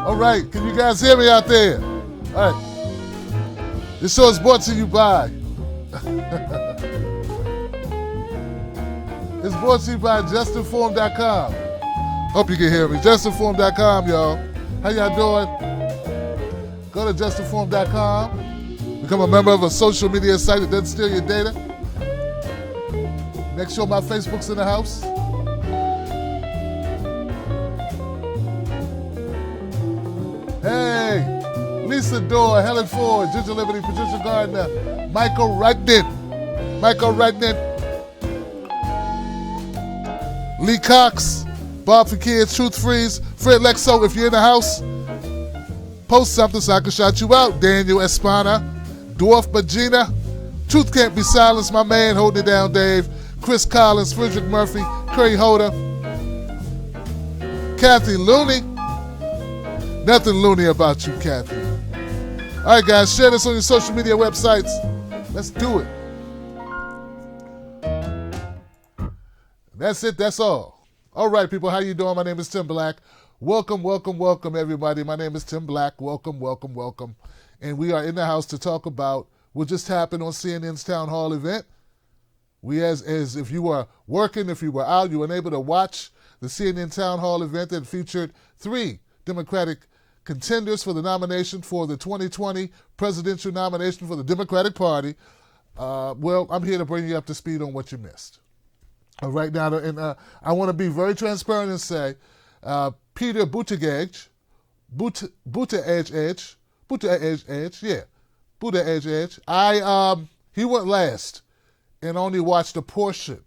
All right, can you guys hear me out there? All right. This show is brought to you by. It's brought to you by justinform.com. Hope you can hear me. justinform.com, y'all. How y'all doing? Go to justinform.com. Become a member of a social media site that doesn't steal your data. Make sure my Facebook's in the house. Hey, Lisa Dorr, Helen Ford, Ginger Liberty, Patricia Gardner, Michael Rudnick, Lee Cox, Bob for Kids, Truth Freeze, Fred Lexo. If you're in the house, post something so I can shout you out. Daniel Espana, Dwarf Bagina, Truth Can't Be Silenced, my man, holding it down, Dave, Chris Collins, Frederick Murphy, Curry Holder, Kathy Looney. Nothing loony about you, Kathy. All right, guys, share this on your social media websites. Let's do it. That's it. That's all. All right, people, how you doing? My name is Tim Black. Welcome, everybody. My name is Tim Black. Welcome. And we are in the house to talk about what just happened on CNN's Town Hall event. We, as if you were working, if you were out, you were unable to watch the CNN Town Hall event that featured 3 Democratic contenders for the nomination for the 2020 presidential nomination for the Democratic Party. Well, I'm here to bring you up to speed on what you missed. Right now, and I want to be very transparent and say, Peter Buttigieg, he went last and only watched a portion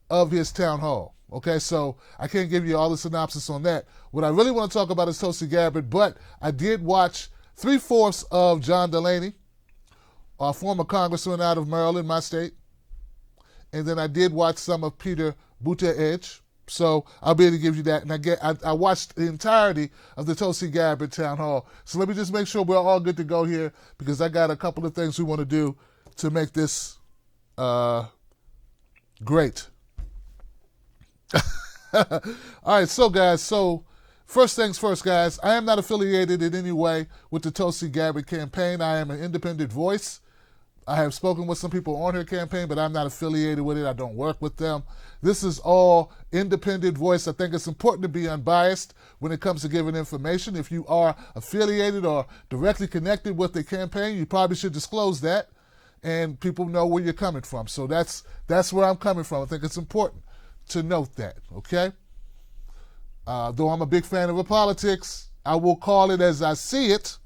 of his town hall. Okay, so I can't give you all the synopsis on that. What I really want to talk about is Tulsi Gabbard, but I did watch 3/4 of John Delaney, a former congressman out of Maryland, my state. And then I did watch some of Peter Buttigieg. So I'll be able to give you that. And I watched the entirety of the Tulsi Gabbard town hall. So let me just make sure we're all good to go here, because I got a couple of things we want to do to make this great. All right, so guys, first things first, guys, I am not affiliated in any way with the Tulsi Gabbard campaign. I am an independent voice. I have spoken with some people on her campaign, but I'm not affiliated with it. I don't work with them. This is all independent voice. I think it's important to be unbiased when it comes to giving information. If you are affiliated or directly connected with the campaign, you probably should disclose that, and people know where you're coming from. So that's where I'm coming from. I think it's important to note that, okay? Though I'm a big fan of her politics, I will call it as I see it.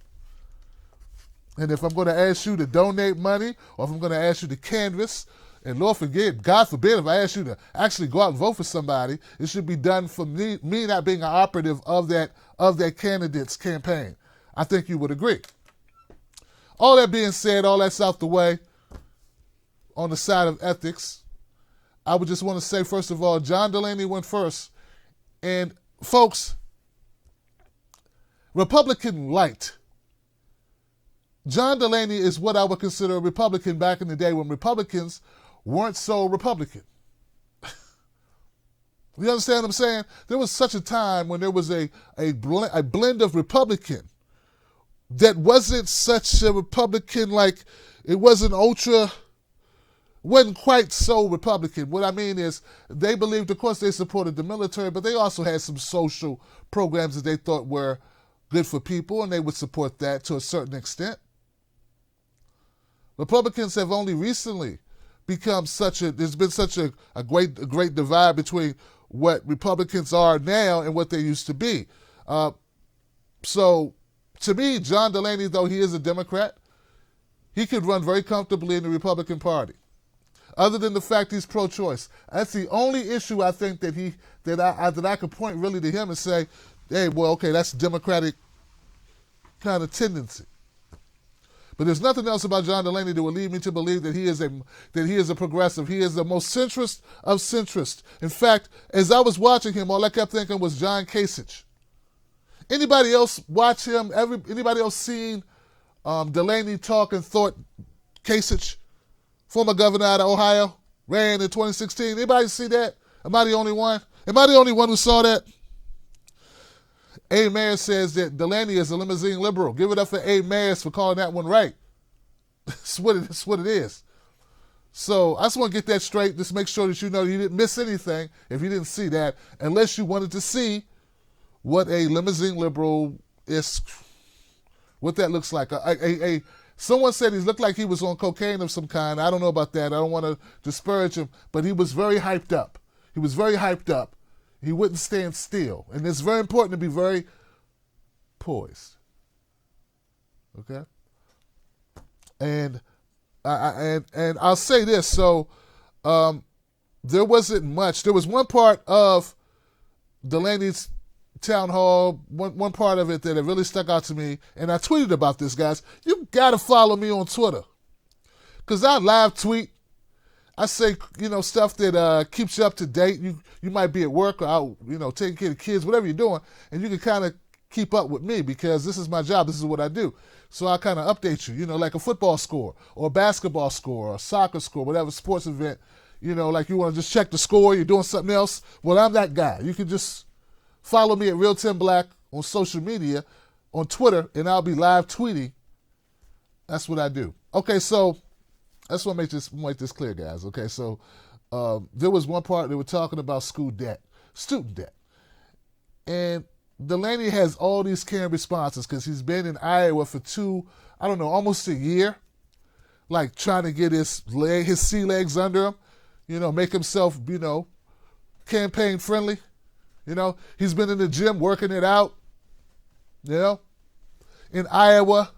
And if I'm going to ask you to donate money, or if I'm going to ask you to canvass, and God forbid, if I ask you to actually go out and vote for somebody, it should be done for me not being an operative of that candidate's campaign. I think you would agree. All that being said, all that's out the way, on the side of ethics, I would just want to say, first of all, John Delaney went first. And folks, Republican light. John Delaney is what I would consider a Republican back in the day when Republicans weren't so Republican. You understand what I'm saying? There was such a time when there was a blend of Republican that wasn't such a Republican, like it wasn't wasn't quite so Republican. What I mean is, they believed, of course, they supported the military, but they also had some social programs that they thought were good for people, and they would support that to a certain extent. Republicans have only recently become there's been such a great divide between what Republicans are now and what they used to be. So, to me, John Delaney, though he is a Democrat, he could run very comfortably in the Republican Party. Other than the fact he's pro-choice. That's the only issue I think that I could point really to him and say, hey, well, okay, that's Democratic kind of tendency. But there's nothing else about John Delaney that would lead me to believe that he is a progressive. He is the most centrist of centrist. In fact, as I was watching him, all I kept thinking was John Kasich. Anybody else watch him? Anybody else seen Delaney talk and thought Kasich, former governor out of Ohio, ran in 2016? Anybody see that? Am I the only one? Am I the only one who saw that? A. Mayer says that Delaney is a limousine liberal. Give it up for A. Mayer for calling that one right. That's what it is. So I just want to get that straight. Just make sure that you know you didn't miss anything if you didn't see that, unless you wanted to see what a limousine liberal is, what that looks like. Someone said he looked like he was on cocaine of some kind. I don't know about that. I don't want to disparage him, but he was very hyped up. He was very hyped up. He wouldn't stand still. And it's very important to be very poised. Okay? And I'll say this. So there wasn't much. There was one part of Delaney's town hall, one part of it that it really stuck out to me, and I tweeted about this, guys. You gotta follow me on Twitter, because I live tweet. I say, stuff that keeps you up to date. You might be at work or out, taking care of kids, whatever you're doing, and you can kind of keep up with me, because this is my job. This is what I do. So I kind of update you, like a football score or a basketball score or a soccer score, whatever sports event, like you want to just check the score, you're doing something else. Well, I'm that guy. You can just follow me at Real Tim Black on social media, on Twitter, and I'll be live tweeting. That's what I do. Okay, so I just want to make this clear, guys. Okay, so there was one part they were talking about student debt. And Delaney has all these canned responses because he's been in Iowa for almost a year, like trying to get his sea legs under him, make himself, campaign friendly. He's been in the gym working it out, in Iowa.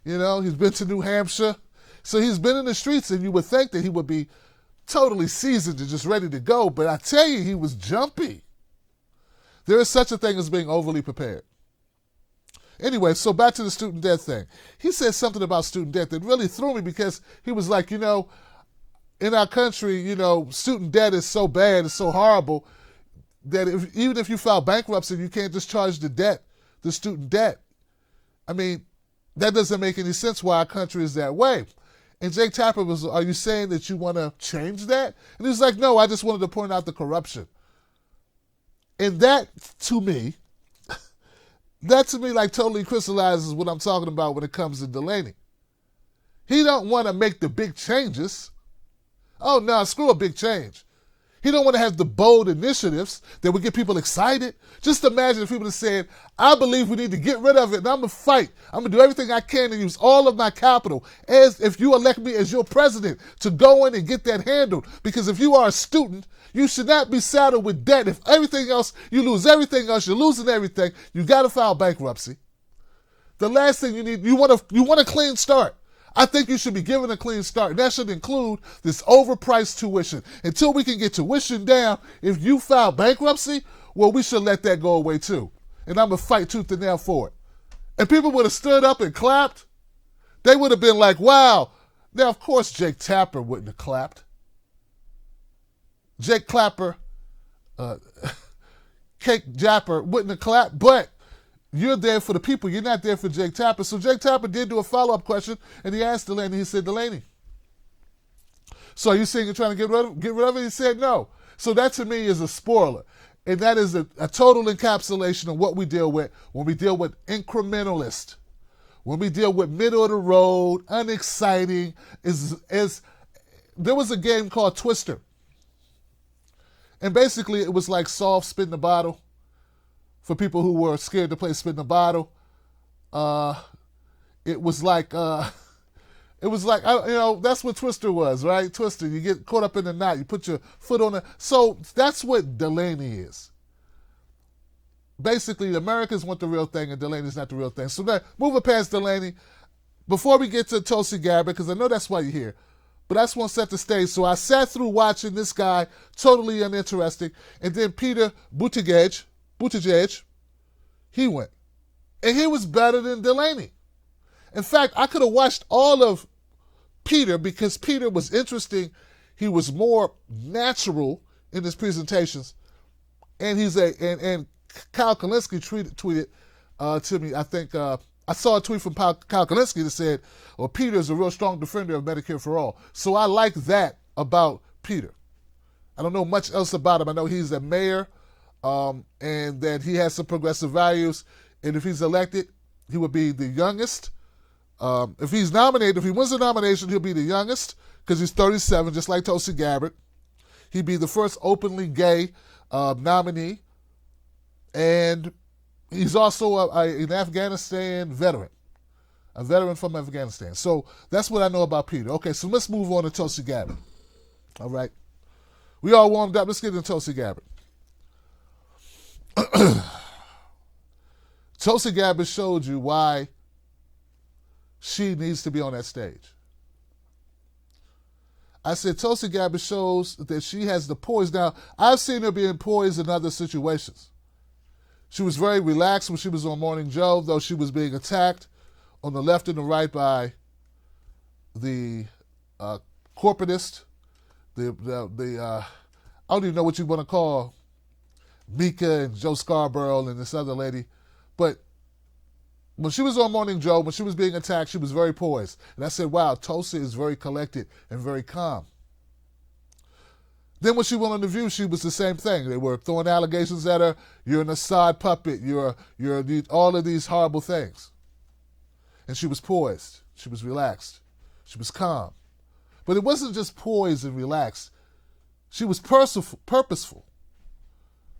He's been to New Hampshire. So he's been in the streets, and you would think that he would be totally seasoned and just ready to go. But I tell you, he was jumpy. There is such a thing as being overly prepared. Anyway, so back to the student debt thing. He said something about student debt that really threw me, because he was like, in our country, student debt is so bad, it's so horrible, that even if you file bankruptcy, you can't discharge the student debt. I mean, that doesn't make any sense why our country is that way. And Jake Tapper was, are you saying that you want to change that? And he was like, no, I just wanted to point out the corruption. And that to me like totally crystallizes what I'm talking about when it comes to Delaney. He don't want to make the big changes. Oh no, screw a big change. He don't want to have the bold initiatives that would get people excited. Just imagine if people had said, I believe we need to get rid of it, and I'm going to fight. I'm going to do everything I can to use all of my capital, as if you elect me as your president, to go in and get that handled. Because if you are a student, you should not be saddled with debt. If everything else, you lose everything else, you're losing everything, you got to file bankruptcy. The last thing you need, you want a clean start. I think you should be given a clean start. And that should include this overpriced tuition. Until we can get tuition down, if you file bankruptcy, well, we should let that go away too. And I'm going to fight tooth and nail for it. And people would have stood up and clapped. They would have been like, wow. Now, of course, Jake Tapper wouldn't have clapped. Jake Clapper, Cake Japper wouldn't have clapped, but you're there for the people. You're not there for Jake Tapper. So Jake Tapper did do a follow-up question, and he asked Delaney. He said, Delaney, so are you saying you're trying to get rid of it? He said no. So that to me is a spoiler. And that is a total encapsulation of what we deal with when we deal with incrementalist. When we deal with middle of the road, unexciting. There was a game called Twister. And basically it was like soft spin the bottle. For people who were scared to play spin the bottle, it was like that's what Twister was, right? Twister, you get caught up in the knot, you put your foot on it. So that's what Delaney is. Basically, the Americans want the real thing, and Delaney's not the real thing. So now, moving past Delaney, before we get to Tulsi Gabbard, because I know that's why you're here, but I just want to set the stage. So I sat through watching this guy, totally uninteresting, and then Peter Buttigieg, he went. And he was better than Delaney. In fact, I could have watched all of Peter because Peter was interesting. He was more natural in his presentations. And and Kyle Kalinske tweeted to me, I think, I saw a tweet from Kyle Kalinske that said, well, Peter is a real strong defender of Medicare for all. So I like that about Peter. I don't know much else about him. I know he's a mayor and that he has some progressive values. And if he's elected, he would be the youngest. If he's nominated, if he wins the nomination, he'll be the youngest because he's 37, just like Tulsi Gabbard. He'd be the first openly gay nominee. And he's also an Afghanistan veteran, a veteran from Afghanistan. So that's what I know about Peter. Okay, so let's move on to Tulsi Gabbard. All right. We all warmed up. Let's get into Tulsi Gabbard. Tulsi Gabbard showed you why she needs to be on that stage. I said Tulsi Gabbard shows that she has the poise. Now, I've seen her being poised in other situations. She was very relaxed when she was on Morning Joe, though she was being attacked on the left and the right by the corporatist, I don't even know what you want to call Mika and Joe Scarborough and this other lady. But when she was on Morning Joe, when she was being attacked, she was very poised. And I said, wow, Tulsi is very collected and very calm. Then when she went on The View, she was the same thing. They were throwing allegations at her. You're an Assad puppet. You're all of these horrible things. And she was poised. She was relaxed. She was calm. But it wasn't just poised and relaxed. She was purposeful.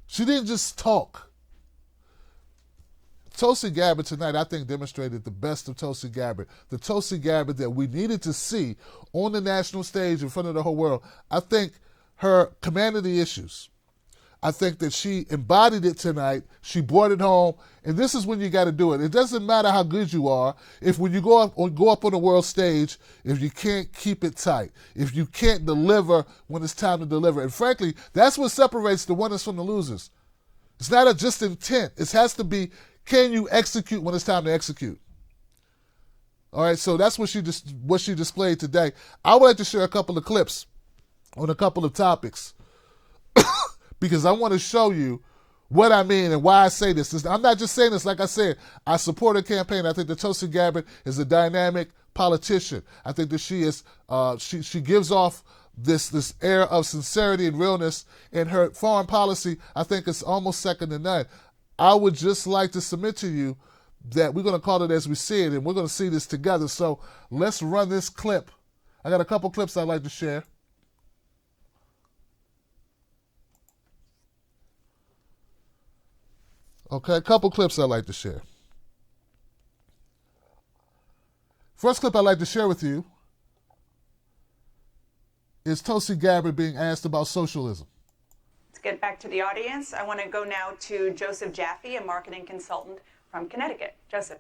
She didn't just talk. Tulsi Gabbard tonight, I think, demonstrated the best of Tulsi Gabbard. The Tulsi Gabbard that we needed to see on the national stage in front of the whole world. I think her command of the issues. I think that she embodied it tonight. She brought it home. And this is when you got to do it. It doesn't matter how good you are. If when you go up on the world stage, if you can't keep it tight, if you can't deliver when it's time to deliver. And frankly, that's what separates the winners from the losers. It's not just intent. It has to be, can you execute when it's time to execute? All right, so that's what she displayed today. I would like to share a couple of clips on a couple of topics because I want to show you what I mean and why I say this. I'm not just saying this, like I said, I support her campaign. I think that Tulsi Gabbard is a dynamic politician. I think that she is, she gives off this air of sincerity and realness, and her foreign policy, I think, is almost second to none. I would just like to submit to you that we're going to call it as we see it, and we're going to see this together. So let's run this clip. I got a couple clips I'd like to share. Okay, a couple clips I'd like to share. First clip I'd like to share with you is Tulsi Gabbard being asked about socialism. Let's get back to the audience. I want to go now to Joseph Jaffe, a marketing consultant from Connecticut. Joseph,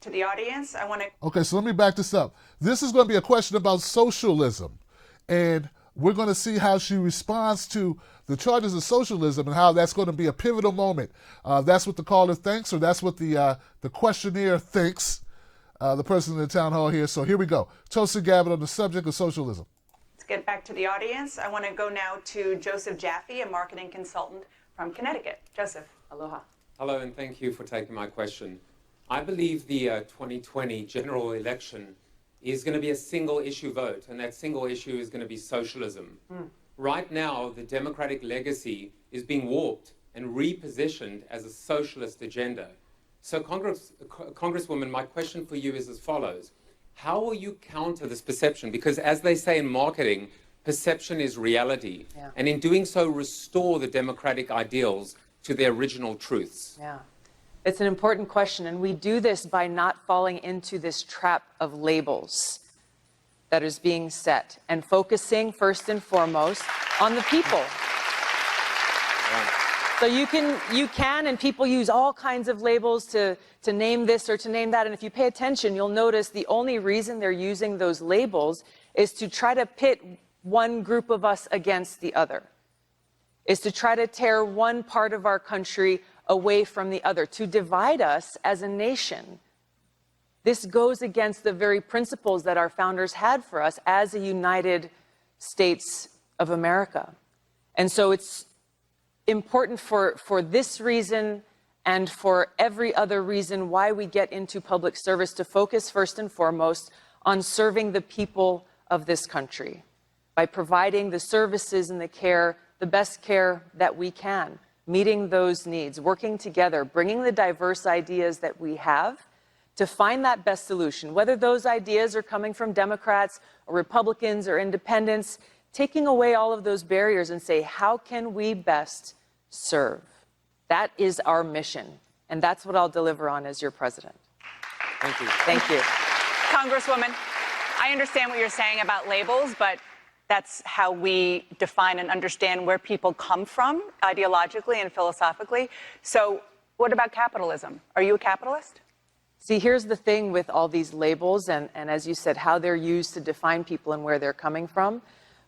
to the audience, I want to... Okay, so let me back this up. This is going to be a question about socialism, and we're going to see how she responds to the charges of socialism and how that's going to be a pivotal moment. That's what the caller thinks, or that's what the questionnaire thinks, the person in the town hall here. So here we go. Tulsi Gabbard on the subject of socialism. Let's get back to the audience. I want to go now to Joseph Jaffe, a marketing consultant from Connecticut. Joseph, aloha. Hello, and thank you for taking my question. I believe the 2020 general election is going to be a single issue vote, and that single issue is going to be socialism. Right now, the Democratic legacy is being warped and repositioned as a socialist agenda. So Congresswoman, my question for you is as follows. How will you counter this perception? Because as they say in marketing, perception is reality. Yeah. And in doing so, restore the democratic ideals to their original truths. Yeah. It's an important question, and we do this by not falling into this trap of labels that is being set and focusing first and foremost on the people. Right. So you can, and people use all kinds of labels to name this or to name that, and if you pay attention, you'll notice the only reason they're using those labels is to try to pit one group of us against the other, is to try to tear one part of our country away from the other, to divide us as a nation. This goes against the very principles that our founders had for us as a United States of America. And so it's important for this reason and for every other reason why we get into public service to focus first and foremost on serving the people of this country by providing the services and the care, the best care that we can, meeting those needs, working together, bringing the diverse ideas that we have to find that best solution, whether those ideas are coming from Democrats or Republicans or independents, taking away all of those barriers and say, how can we best serve? That is our mission, and that's what I'll deliver on as your president. Thank you. Thank you. Congresswoman, I understand what you're saying about labels, but that's how we define and understand where people come from ideologically and philosophically. So what about capitalism? Are you a capitalist? See, here's the thing with all these labels and as you said, how they're used to define people and where they're coming from.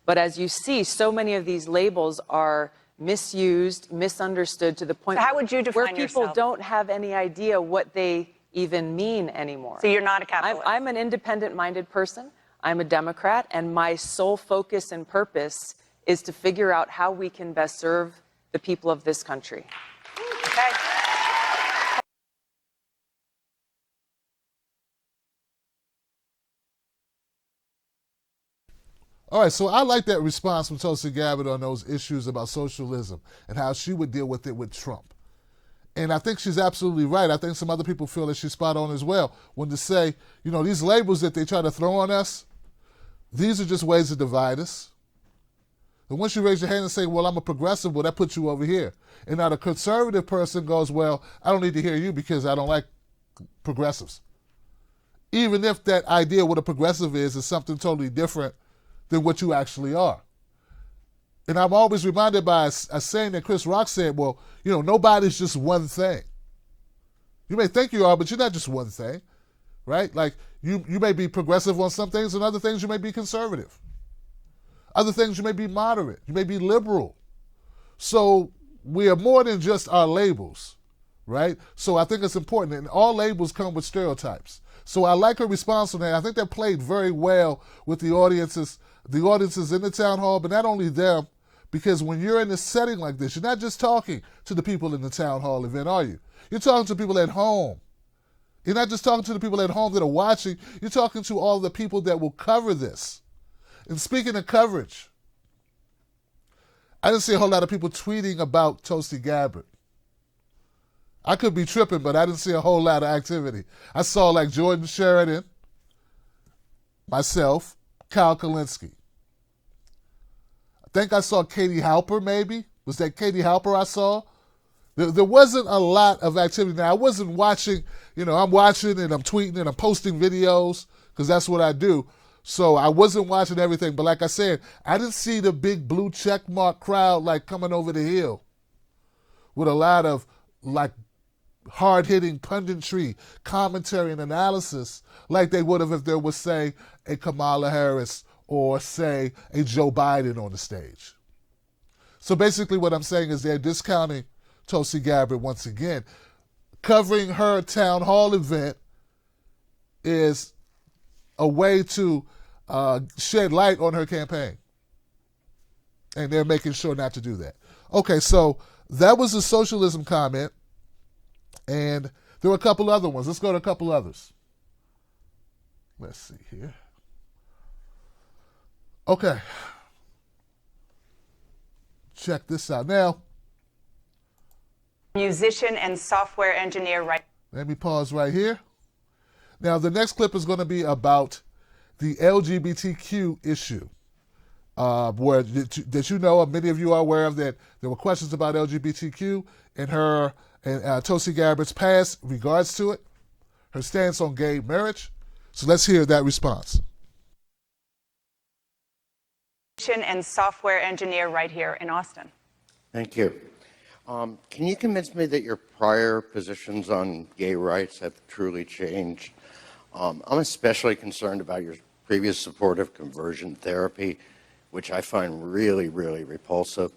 But as you see, so many of these labels are misused, misunderstood to the point So how would you define where people yourself? don't have any idea what they even mean anymore. So you're not a capitalist? I'm an independent-minded person. I'm a Democrat, and my sole focus and purpose is to figure out how we can best serve the people of this country. Okay. All right, so I like that response from Tulsi Gabbard on those issues about socialism and how she would deal with it with Trump. And I think she's absolutely right. I think some other people feel that she's spot on as well when to say, you know, these labels that they try to throw on us, these are just ways to divide us. And once you raise your hand and say, well, I'm a progressive, well, that puts you over here. And now the conservative person goes, well, I don't need to hear you because I don't like progressives. Even if that idea what a progressive is something totally different than what you actually are. And I'm always reminded by a saying that Chris Rock said, well, you know, nobody's just one thing. You may think you are, but you're not just one thing, right? Like, you may be progressive on some things, and other things you may be conservative. Other things you may be moderate. You may be liberal. So we are more than just our labels, right? So I think it's important, and all labels come with stereotypes. So I like her response on that. I think that played very well with the audiences in the town hall, but not only them, because when you're in a setting like this, you're not just talking to the people in the town hall event, are you? You're talking to people at home. You're not just talking to the people at home that are watching, you're talking to all the people that will cover this. And speaking of coverage, I didn't see a whole lot of people tweeting about Tulsi Gabbard. I could be tripping, but I didn't see a whole lot of activity. I saw like Jordan Sheridan, myself, Kyle Kalinske. I think I saw Katie Halper, maybe. Was that Katie Halper I saw? There wasn't a lot of activity. Now, I wasn't watching, you know, I'm watching and I'm tweeting and I'm posting videos because that's what I do. So I wasn't watching everything. But like I said, I didn't see the big blue checkmark crowd like coming over the hill with a lot of like hard-hitting punditry, commentary, and analysis like they would have if there was, say, a Kamala Harris or, say, a Joe Biden on the stage. So basically what I'm saying is they're discounting Tulsi Gabbard once again. Covering her town hall event is a way to shed light on her campaign. And they're making sure not to do that. Okay, so that was a socialism comment. And there were a couple other ones. Let's go to a couple others. Let's see here. Okay. Check this out. Now, Musician and software engineer, right? let me pause right here. Now, the next clip is going to be about the LGBTQ issue. Where that you know, many of you are aware of that there were questions about LGBTQ and Tulsi Gabbard's past regards to it, her stance on gay marriage. So let's hear that response. Musician and software engineer right here in Austin. Thank you. Can you convince me that your prior positions on gay rights have truly changed? I'm especially concerned about your previous support of conversion therapy, which I find really, really repulsive.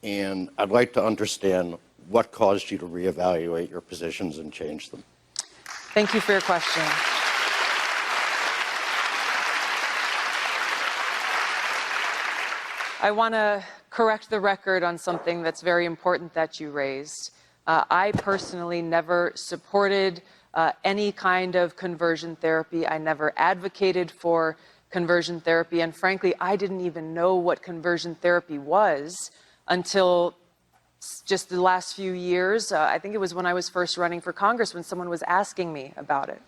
And I'd like to understand what caused you to reevaluate your positions and change them. Thank you for your question. I want to correct the record on something that's very important that you raised. I personally never supported any kind of conversion therapy. I never advocated for conversion therapy. And frankly, I didn't even know what conversion therapy was until just the last few years. I think it was when I was first running for Congress when someone was asking me about it.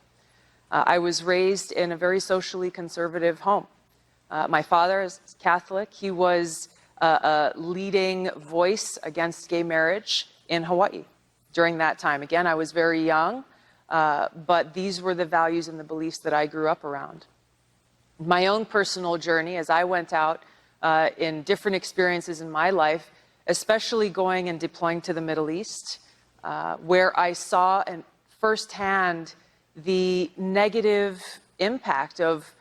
I was raised in a very socially conservative home. My father is Catholic. He was a leading voice against gay marriage in Hawaii during that time. Again, I was very young, but these were the values and the beliefs that I grew up around. My own personal journey, as I went out in different experiences in my life, especially going and deploying to the Middle East, where I saw firsthand the negative impact of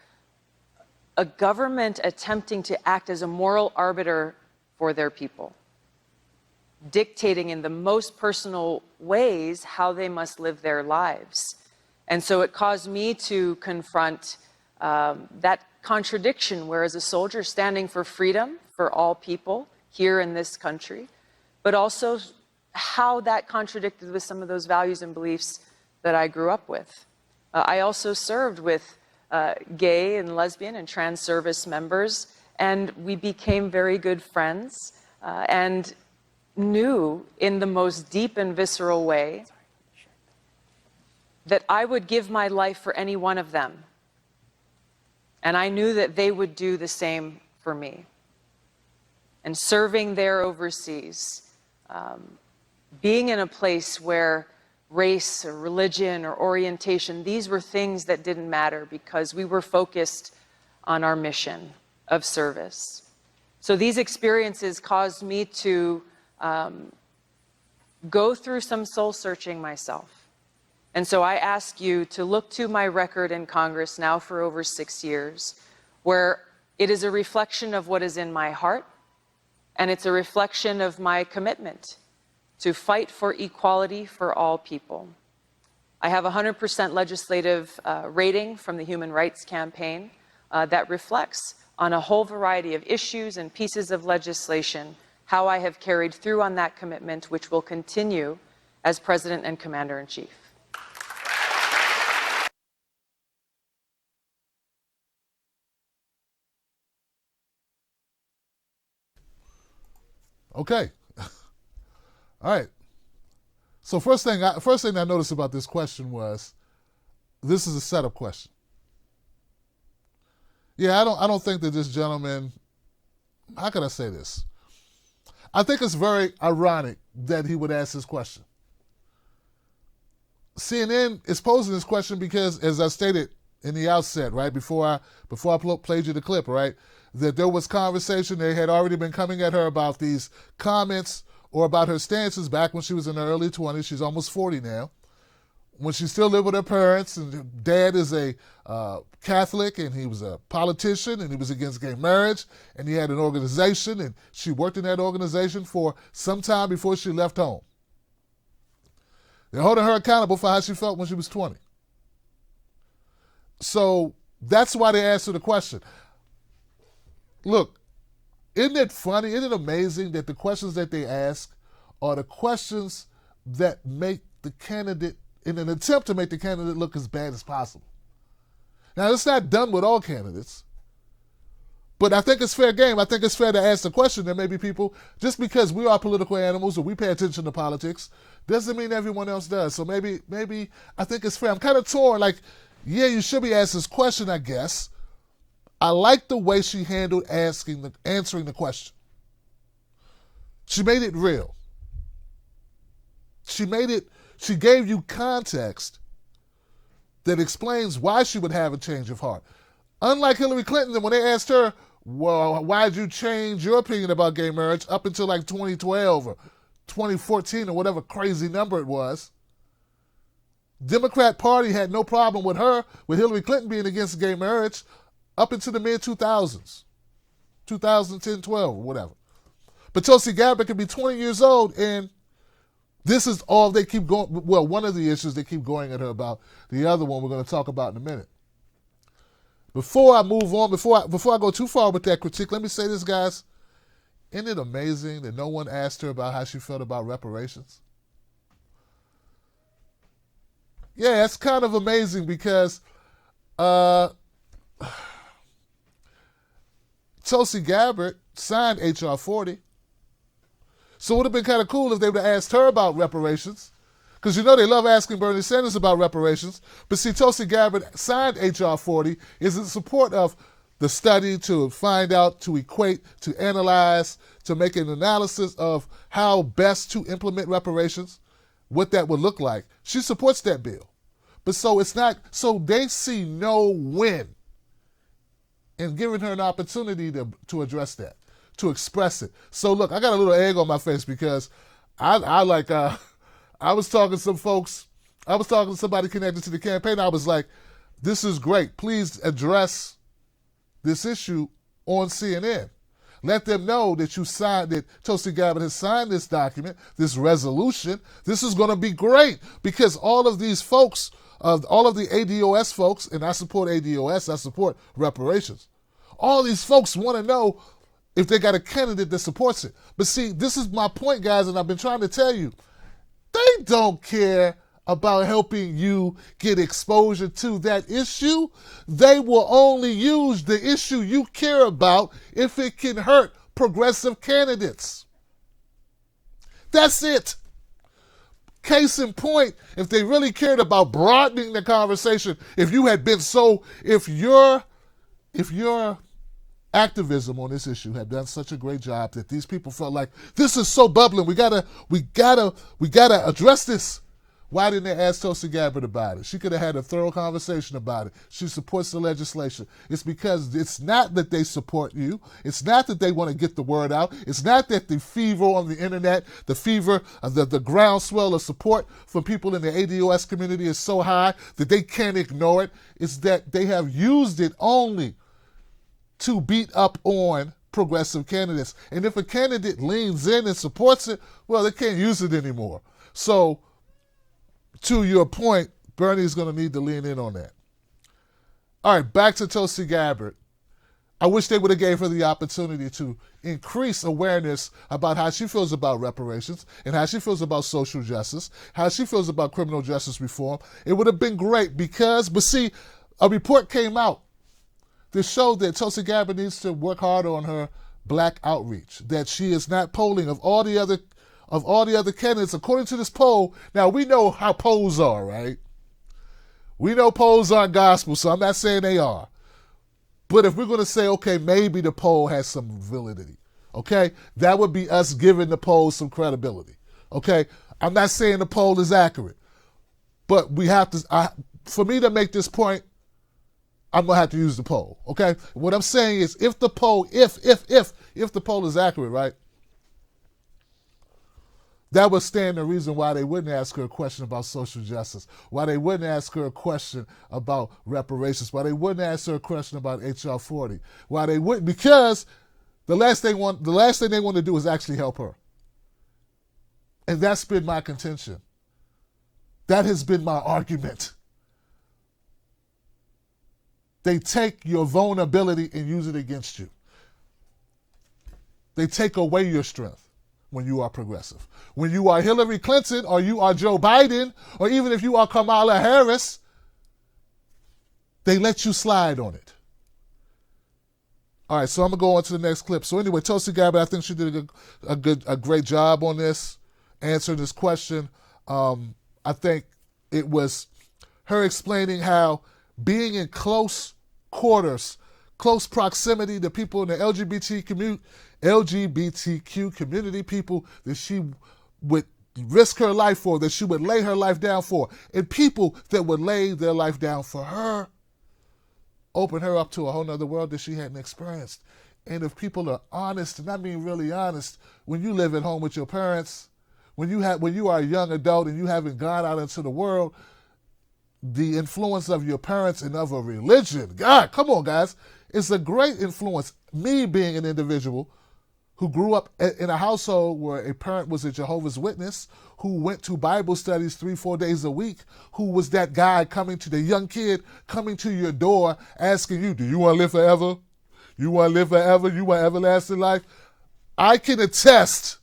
a government attempting to act as a moral arbiter for their people, dictating in the most personal ways how they must live their lives. And so it caused me to confront that contradiction, where as a soldier standing for freedom for all people here in this country, but also how that contradicted with some of those values and beliefs that I grew up with. I also served with gay and lesbian and trans service members, and we became very good friends and knew in the most deep and visceral way that I would give my life for any one of them. And I knew that they would do the same for me. And serving there overseas, being in a place where race or religion or orientation, these were things that didn't matter because we were focused on our mission of service. So these experiences caused me to go through some soul searching myself. And so I ask you to look to my record in Congress now for over 6 years, where it is a reflection of what is in my heart, and it's a reflection of my commitment to fight for equality for all people. I have a 100% legislative rating from the Human Rights Campaign that reflects on a whole variety of issues and pieces of legislation how I have carried through on that commitment, which will continue as President and Commander-in-Chief. Okay. All right. So first thing I noticed about this question was, this is a setup question. Yeah, I don't think that this gentleman, how can I say this? I think it's very ironic that he would ask this question. CNN is posing this question because, as I stated in the outset, right, before I played you the clip, right, that there was conversation, they had already been coming at her about these comments or about her stances back when she was in her early 20s. She's almost 40 now. When she still lived with her parents, and her dad is a Catholic, and he was a politician, and he was against gay marriage, and he had an organization, and she worked in that organization for some time before she left home. They're holding her accountable for how she felt when she was 20. So that's why they asked her the question. Look, isn't it funny, isn't it amazing that the questions that they ask are the questions that make the candidate, in an attempt to make the candidate look as bad as possible. Now, it's not done with all candidates, but I think it's fair game. I think it's fair to ask the question that maybe people, just because we are political animals or we pay attention to politics, doesn't mean everyone else does. So maybe I think it's fair. I'm kind of torn, like, yeah, you should be asked this question, I guess. I like the way she handled answering the question. She made it real. She gave you context that explains why she would have a change of heart. Unlike Hillary Clinton, when they asked her, well, why did you change your opinion about gay marriage up until like 2012 or 2014 or whatever crazy number it was, Democrat Party had no problem with Hillary Clinton being against gay marriage up into the mid-2000s, 2010, 12, or whatever. But Tulsi Gabbard can be 20 years old, and this is all they keep going, well, one of the issues they keep going at her about. The other one we're going to talk about in a minute. Before I move on, before I go too far with that critique, let me say this, guys. Isn't it amazing that no one asked her about how she felt about reparations? Yeah, it's kind of amazing because Tulsi Gabbard signed H.R. 40. So it would have been kind of cool if they would have asked her about reparations. Because you know they love asking Bernie Sanders about reparations. But see, Tulsi Gabbard signed H.R. 40 is in support of the study to find out, to equate, to analyze, to make an analysis of how best to implement reparations, what that would look like. She supports that bill. But so it's not, so they see no win in giving her an opportunity to address that, to express it. So look, I got a little egg on my face because I was talking to some folks, I was talking to somebody connected to the campaign. I was like, this is great. Please address this issue on CNN. Let them know that you signed, that Tulsi Gabbard has signed this document, this resolution. This is going to be great because all of these folks, all of the ADOS folks, and I support ADOS, I support reparations. All these folks want to know if they got a candidate that supports it. But see, this is my point, guys, and I've been trying to tell you, they don't care about helping you get exposure to that issue. They will only use the issue you care about if it can hurt progressive candidates. That's it. Case in point, if they really cared about broadening the conversation, if you had been so, if your activism on this issue had done such a great job that these people felt like this is so bubbling, we gotta address this. Why didn't they ask Tulsi Gabbard about it? She could have had a thorough conversation about it. She supports the legislation. It's because it's not that they support you. It's not that they want to get the word out. It's not that the fever on the internet, the fever, the groundswell of support from people in the ADOS community is so high that they can't ignore it. It's that they have used it only to beat up on progressive candidates. And if a candidate leans in and supports it, well, they can't use it anymore. So, to your point, Bernie's going to need to lean in on that. All right, back to Tulsi Gabbard. I wish they would have gave her the opportunity to increase awareness about how she feels about reparations and how she feels about social justice, how she feels about criminal justice reform. It would have been great but see, a report came out that showed that Tulsi Gabbard needs to work harder on her black outreach, that she is not polling of all the other candidates, according to this poll. Now, we know how polls are, right? We know polls aren't gospel, so I'm not saying they are. But if we're going to say, okay, maybe the poll has some validity, okay, that would be us giving the poll some credibility, okay? I'm not saying the poll is accurate, but we have to, for me to make this point, I'm going to have to use the poll, okay? What I'm saying is if the poll is accurate, right, that would stand the reason why they wouldn't ask her a question about social justice, why they wouldn't ask her a question about reparations, why they wouldn't ask her a question about H.R. 40, why they wouldn't, because the last thing they want to do is actually help her. And that's been my contention. That has been my argument. They take your vulnerability and use it against you. They take away your strength when you are progressive. When you are Hillary Clinton or you are Joe Biden, or even if you are Kamala Harris, they let you slide on it. All right, so I'm going to go on to the next clip. So anyway, Tulsi Gabbard, I think she did a great job on this, answering this question. I think it was her explaining how being in close quarters, close proximity to people in the LGBTQ community, people that she would risk her life for, that she would lay her life down for, and people that would lay their life down for her, open her up to a whole nother world that she hadn't experienced. And if people are honest, and I mean really honest, when you live at home with your parents, when you are a young adult and you haven't gone out into the world, the influence of your parents and of a religion, God, come on, guys, it's a great influence. Me being an individual who grew up in a household where a parent was a Jehovah's Witness, who went to Bible studies 3-4 days a week, who was that guy the young kid coming to your door asking you, do you want to live forever? You want to live forever? You want everlasting life? I can attest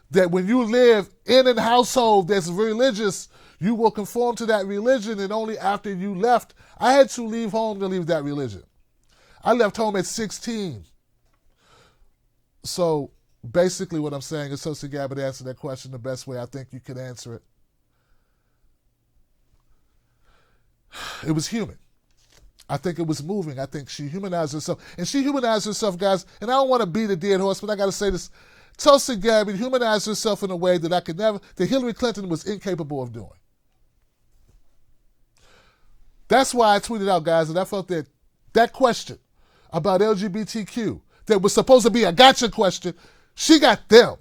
that when you live in a household that's religious, you will conform to that religion, and only after you left. I had to leave home to leave that religion. I left home at 16. So basically what I'm saying is Tulsi Gabbard answered that question the best way I think you could answer it. It was human. I think it was moving. I think she humanized herself. And she humanized herself, guys, and I don't want to beat a dead horse, but I got to say this. Tulsi Gabbard humanized herself in a way that Hillary Clinton was incapable of doing. That's why I tweeted out, guys, that I felt that that question about LGBTQ that was supposed to be a gotcha question, she got them.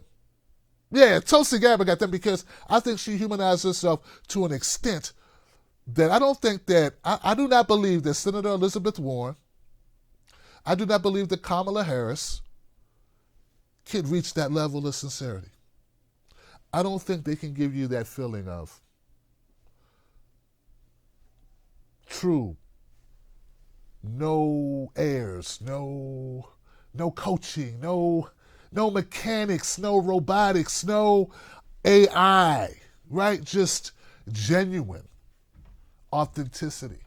Yeah, Tulsi Gabbard got them because I think she humanized herself to an extent that I don't think that, I do not believe that Senator Elizabeth Warren, I do not believe that Kamala Harris can reach that level of sincerity. I don't think they can give you that feeling of true, no airs, no coaching, no mechanics, no robotics, no AI, right? Just genuine authenticity.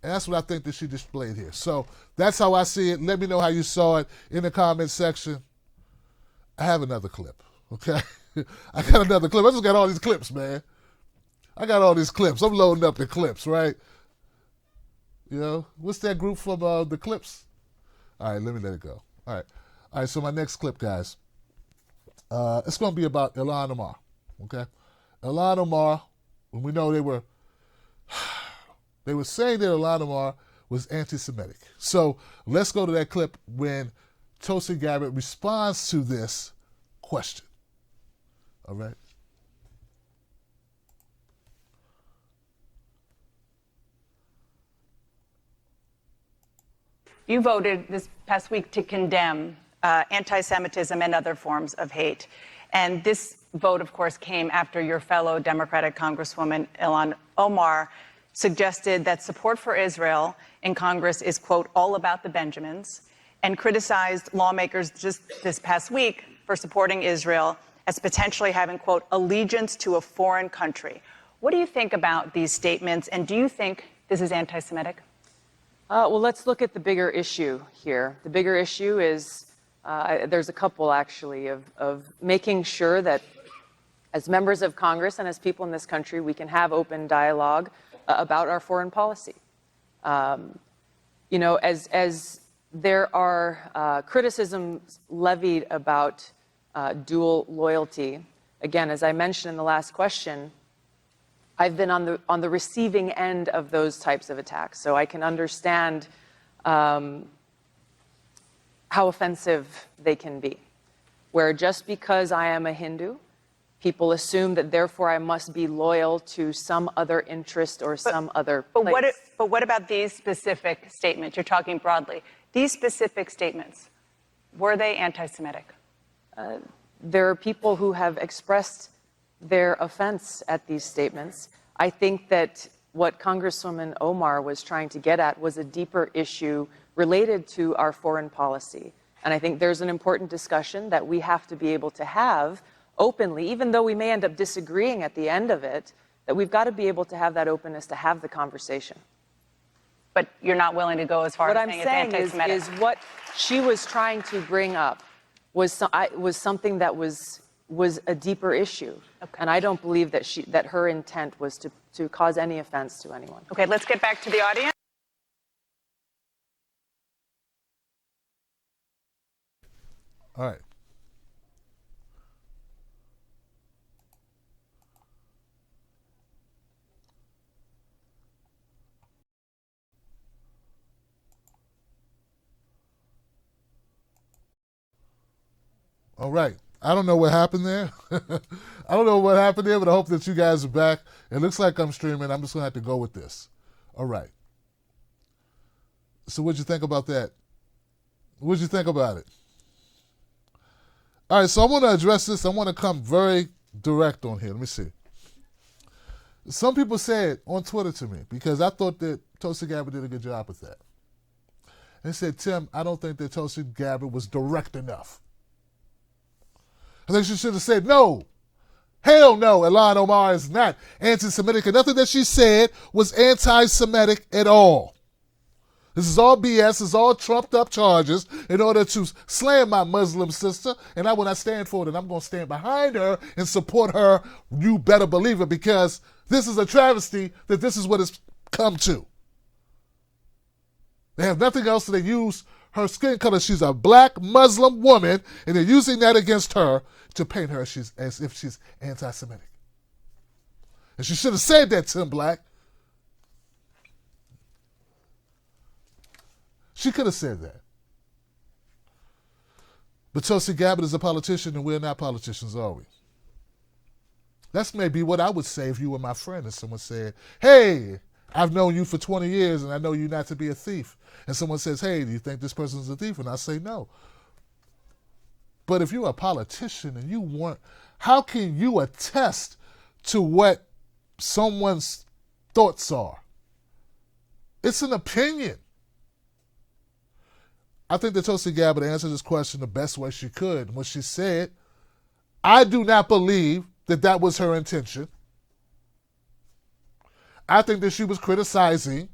And that's what I think that she displayed here. So that's how I see it. Let me know how you saw it in the comment section. I have another clip, okay? I got another clip. I just got all these clips, man. I got all these clips. I'm loading up the clips, right? You know, what's that group from the clips? All right, let me let it go. All right, so my next clip, guys, it's going to be about Ilhan Omar, okay? Ilhan Omar, when we know they were saying that Ilhan Omar was anti-Semitic. So let's go to that clip when Tulsi Gabbard responds to this question. All right? You voted this past week to condemn anti-Semitism and other forms of hate. And this vote, of course, came after your fellow Democratic Congresswoman Ilhan Omar suggested that support for Israel in Congress is, quote, all about the Benjamins, and criticized lawmakers just this past week for supporting Israel as potentially having, quote, allegiance to a foreign country. What do you think about these statements, and do you think this is anti-Semitic? Well, let's look at the bigger issue here. The bigger issue is, there's a couple actually, of making sure that as members of Congress and as people in this country, we can have open dialogue about our foreign policy. You know, as there are criticisms levied about dual loyalty, again, as I mentioned in the last question, I've been on the receiving end of those types of attacks, so I can understand how offensive they can be, where just because I am a Hindu, people assume that therefore I must be loyal to some other interest or some other place. But what about these specific statements? You're talking broadly. These specific statements, were they anti-Semitic? There are people who have expressed their offense at these statements. I think that what Congresswoman Omar was trying to get at was a deeper issue related to our foreign policy. And I think there's an important discussion that we have to be able to have openly, even though we may end up disagreeing at the end of it, that we've got to be able to have that openness to have the conversation. But you're not willing to go as far as saying it's anti-Semitic. Is what she was trying to bring up was something that was a deeper issue. Okay. And I don't believe that her intent was to cause any offense to anyone. Okay, let's get back to the audience. All right. All right. I don't know what happened there. I don't know what happened there, but I hope that you guys are back. It looks like I'm streaming. I'm just going to have to go with this. All right. So what'd you think about that? What'd you think about it? All right, so I want to address this. I want to come very direct on here. Let me see. Some people said on Twitter to me, because I thought that Tulsi Gabbard did a good job with that. They said, Tim, I don't think that Tulsi Gabbard was direct enough. I think she should have said, no, hell no, Ilhan Omar is not anti-Semitic. And nothing that she said was anti-Semitic at all. This is all BS. This is all trumped up charges in order to slam my Muslim sister. And when I stand for it, and I'm going to stand behind her and support her, you better believe it, because this is a travesty that this is what it's come to. They have nothing else. They use her skin color. She's a black Muslim woman, and they're using that against her to paint her as if she's anti-Semitic. And she should have said that, Tim Black. She could have said that. But Tulsi Gabbard is a politician, and we're not politicians, are we? That's maybe what I would say if you were my friend and someone said, hey, I've known you for 20 years and I know you not to be a thief. And someone says, hey, do you think this person's a thief? And I say no. But if you're a politician and you want, how can you attest to what someone's thoughts are? It's an opinion. I think that Tulsi Gabbard answered this question the best way she could when she said, I do not believe that that was her intention. I think that she was criticizing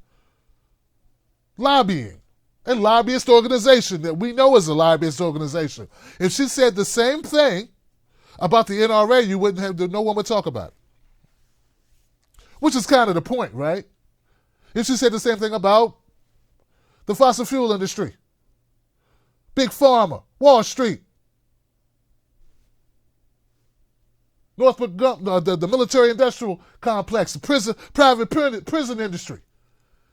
lobbying, a lobbyist organization that we know is a lobbyist organization. If she said the same thing about the NRA, you wouldn't have, no one would talk about it. Which is kind of the point, right? If she said the same thing about the fossil fuel industry, Big Pharma, Wall Street, Northrop Grumman, the military-industrial complex, the private prison industry.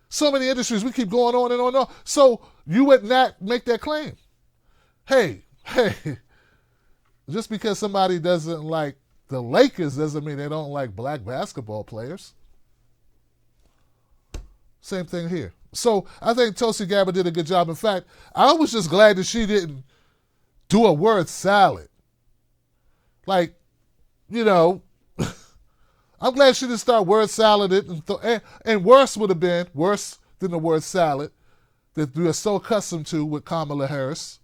So many industries, we keep going on and on and on. So you would not make that claim. Hey, just because somebody doesn't like the Lakers doesn't mean they don't like black basketball players. Same thing here. So I think Tulsi Gabbard did a good job. In fact, I was just glad that she didn't do a word salad. Like, you know, I'm glad she didn't start word salading. And worse would have been, worse than the word salad, that we are so accustomed to with Kamala Harris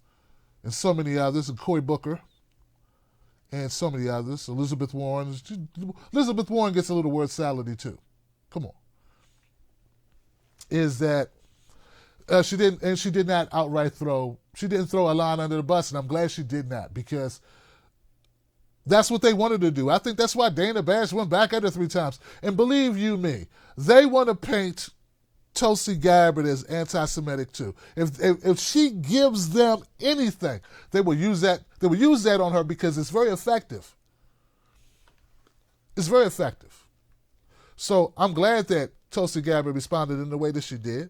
and so many others, and Cory Booker and so many others, Elizabeth Warren. Elizabeth Warren gets a little word salady too. Come on. Is that she did not outright she didn't throw a line under the bus, and I'm glad she did not, because that's what they wanted to do. I think that's why Dana Bash went back at her 3 times. And believe you me, they want to paint Tulsi Gabbard as anti-Semitic too. If she gives them anything, they will use that. They will use that on her because it's very effective. It's very effective. So I'm glad that Tulsi Gabbard responded in the way that she did.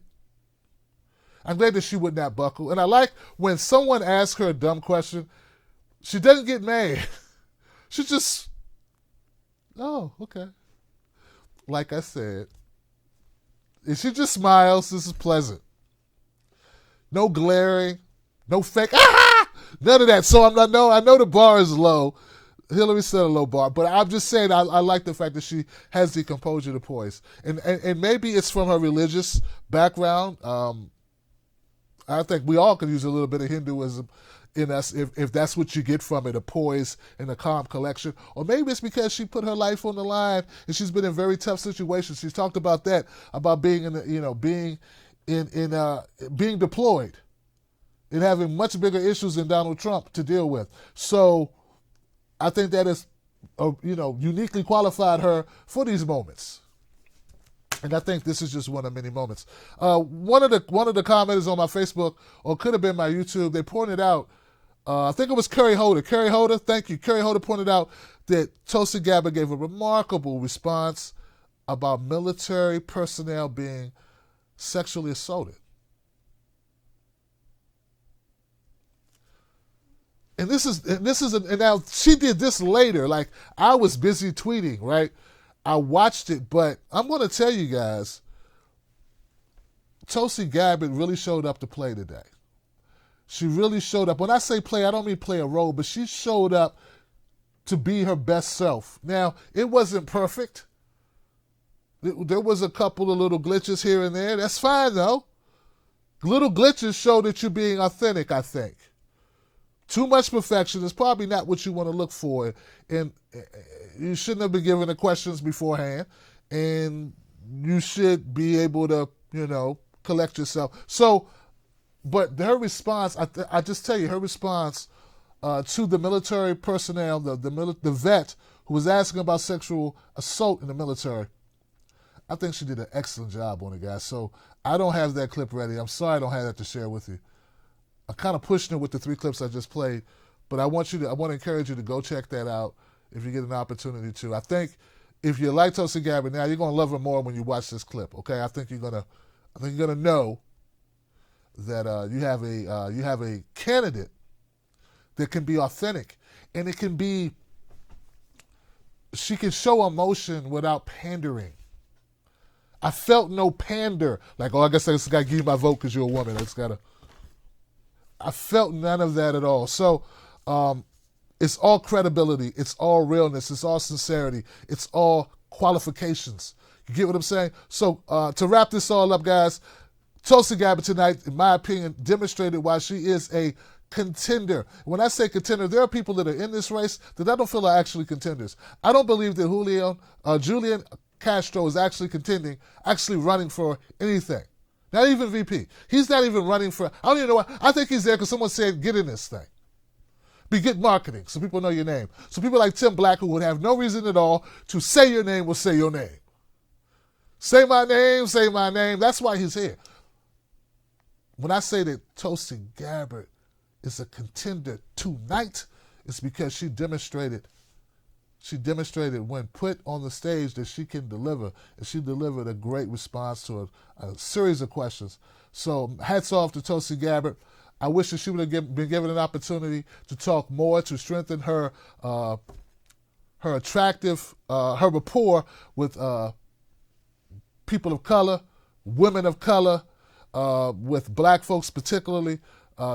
I'm glad that she would not buckle. And I like when someone asks her a dumb question, she doesn't get mad. She just, oh, okay. Like I said, if she just smiles, this is pleasant. No glaring, no fake, none of that. So I know the bar is low. Hillary set a low bar, but I'm just saying I like the fact that she has the composure to poise. And maybe it's from her religious background. I think we all could use a little bit of Hinduism in us if that's what you get from it, a poise and a calm collection. Or maybe it's because she put her life on the line and she's been in very tough situations. She's talked about that, about being being deployed and having much bigger issues than Donald Trump to deal with. So I think that is, uniquely qualified her for these moments. And I think this is just one of many moments. One of the commenters on my Facebook, or could have been my YouTube, they pointed out, I think it was Kerry Holder. Kerry Holder, thank you. Kerry Holder pointed out that Tulsi Gabbard gave a remarkable response about military personnel being sexually assaulted. And now she did this later. Like, I was busy tweeting, right? I watched it, but I'm going to tell you guys, Tulsi Gabbard really showed up to play today. She really showed up. When I say play, I don't mean play a role, but she showed up to be her best self. Now, it wasn't perfect. There was a couple of little glitches here and there. That's fine, though. Little glitches show that you're being authentic, I think. Too much perfection is probably not what you want to look for. And you shouldn't have been given the questions beforehand. And you should be able to, collect yourself. So, but her response, I just tell you, her response to the military personnel, the vet who was asking about sexual assault in the military, I think she did an excellent job on it, guys. So I don't have that clip ready. I'm sorry I don't have that to share with you. I kind of pushed it with the 3 clips I just played, but I want to encourage you to go check that out if you get an opportunity to. I think if you like Tulsi Gabbard now, you're gonna love her more when you watch this clip. Okay, I think you're gonna know that you have a candidate that can be authentic, and it can be. She can show emotion without pandering. I felt no pander. Like, oh, I guess I just got to give you my vote because you're a woman. I felt none of that at all. So it's all credibility. It's all realness. It's all sincerity. It's all qualifications. You get what I'm saying? So to wrap this all up, guys, Tulsi Gabbard tonight, in my opinion, demonstrated why she is a contender. When I say contender, there are people that are in this race that I don't feel are actually contenders. I don't believe that Julian Castro is actually contending, actually running for anything. Not even VP. He's not even running for, I don't even know why. I think he's there because someone said, get in this thing. Be good marketing so people know your name. So people like Tim Black, who would have no reason at all to say your name, will say your name. Say my name, say my name. That's why he's here. When I say that Tulsi Gabbard is a contender tonight, it's because she demonstrated when put on the stage that she can deliver, and she delivered a great response to a series of questions. So hats off to Tulsi Gabbard. I wish that she would have been given an opportunity to talk more, to strengthen her her rapport with people of color, women of color, with black folks particularly.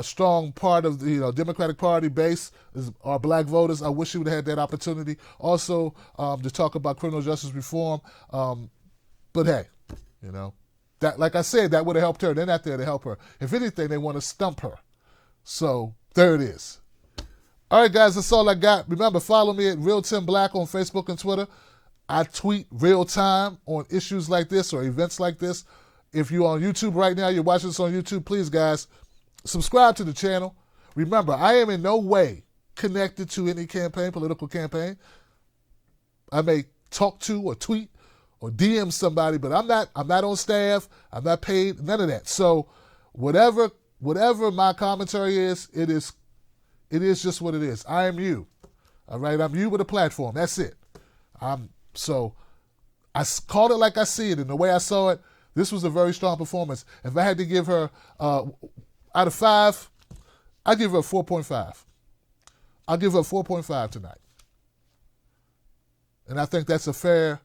Strong part of the Democratic Party base are black voters. I wish she would have had that opportunity. Also, to talk about criminal justice reform. But hey, that, like I said, that would have helped her. They're not there to help her. If anything, they want to stump her. So there it is. All right, guys, that's all I got. Remember, follow me at Real Tim Black on Facebook and Twitter. I tweet real time on issues like this or events like this. If you're on YouTube right now, you're watching this on YouTube, please, guys, subscribe to the channel. Remember, I am in no way connected to any political campaign. I may talk to or tweet or DM somebody, but I'm not on staff. I'm not paid, none of that. So whatever my commentary is, it is just what it is. I am you. All right, I'm you with a platform. That's it. So I called it like I see it, and the way I saw it, this was a very strong performance. If I had to give her out of 5, I'd give her a 4.5. I'll give her a 4.5 tonight. And I think that's a fair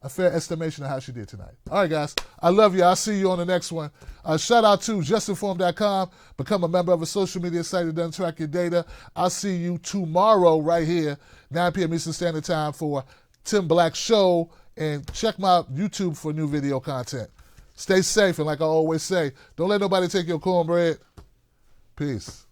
estimation of how she did tonight. All right, guys. I love you. I'll see you on the next one. Shout out to justinform.com. Become a member of a social media site that doesn't track your data. I'll see you tomorrow right here, 9 p.m. Eastern Standard Time for Tim Black Show. And check my YouTube for new video content. Stay safe, and like I always say, don't let nobody take your cornbread. Peace.